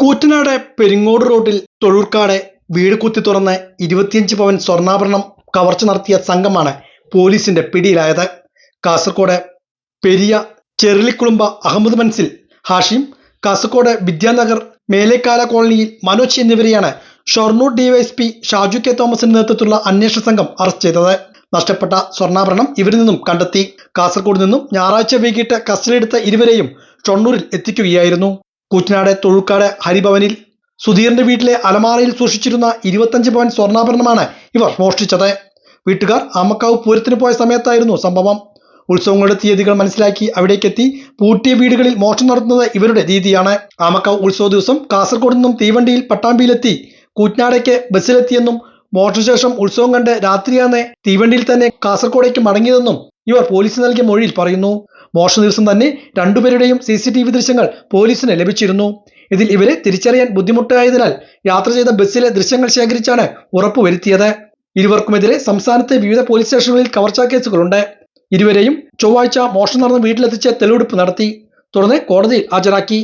കൂറ്റനാട് പെരിങ്ങോട് റോഡിൽ തൊഴൂർക്കാട് വീട് കുത്തി തുറന്ന് 25 പവൻ സ്വർണ്ണാഭരണം കവർച്ച നടത്തിയ സംഘമാണ് പോലീസിന്റെ പിടിയിലായത്. കാസർഗോഡ് പെരിയ ചെറിലിക്കുളുമ്പ അഹമ്മദ് മൻസിൽ ഹാഷിം, കാസർഗോഡ് വിദ്യാനഗർ മേലേക്കാല കോളനിയിൽ മനോജ് എന്നിവരെയാണ് ഷൊർണൂർ ഡിവൈഎസ്പി ഷാജു കെ തോമസിന്റെ നേതൃത്വത്തിലുള്ള അന്വേഷണ സംഘം അറസ്റ്റ് ചെയ്തത്. നഷ്ടപ്പെട്ട സ്വർണ്ണാഭരണം ഇവരിൽ നിന്നും കണ്ടെത്തി. കാസർഗോഡ് നിന്നും ഞായറാഴ്ച വൈകിട്ട് കസ്റ്റഡിയെടുത്ത ഇരുവരെയും ഷൊർണൂരിൽ എത്തിക്കുകയായിരുന്നു. കൂറ്റനാട് തൊഴൂർക്കാട് ഹരിഭവനിൽ സുധീറിന്റെ വീട്ടിലെ അലമാറയിൽ സൂക്ഷിച്ചിരുന്ന 25 പവൻ സ്വർണ്ണാഭരണമാണ് ഇവർ മോഷ്ടിച്ചത്. വീട്ടുകാർ ആമക്കാവ് പൂരത്തിന് പോയ സമയത്തായിരുന്നു സംഭവം. ഉത്സവങ്ങളുടെ തീയതികൾ മനസ്സിലാക്കി അവിടേക്കെത്തി പൂട്ടിയ വീടുകളിൽ മോഷണം നടത്തുന്നത് ഇവരുടെ രീതിയാണ്. ആമക്കാവ് ഉത്സവ ദിവസം കാസർഗോഡ് നിന്നും തീവണ്ടിയിൽ പട്ടാമ്പിയിലെത്തി കൂറ്റനാടേക്ക് ബസ്സിലെത്തിയെന്നും മോഷണശേഷം ഉത്സവം കണ്ട് രാത്രിയാണ് തീവണ്ടിയിൽ തന്നെ കാസർഗോഡേക്ക് മടങ്ങിയതെന്നും ഇവർ പോലീസിന് നൽകിയ മൊഴിയിൽ പറയുന്നു. മോഷണ ദിവസം തന്നെ രണ്ടുപേരുടെയും CCTV ദൃശ്യങ്ങൾ പോലീസിന് ലഭിച്ചിരുന്നു. ഇതിൽ ഇവരെ തിരിച്ചറിയാൻ ബുദ്ധിമുട്ടായതിനാൽ യാത്ര ചെയ്ത ബസ്സിലെ ദൃശ്യങ്ങൾ ശേഖരിച്ചാണ് ഉറപ്പുവരുത്തിയത്. ഇരുവർക്കുമെതിരെ സംസ്ഥാനത്തെ വിവിധ പോലീസ് സ്റ്റേഷനുകളിൽ കവർച്ചാ കേസുകളുണ്ട്. ഇരുവരെയും ചൊവ്വാഴ്ച മോഷണം നടന്ന വീട്ടിലെത്തിച്ച് തെളിവെടുപ്പ് നടത്തി. തുടർന്ന് കോടതിയിൽ ഹാജരാക്കി.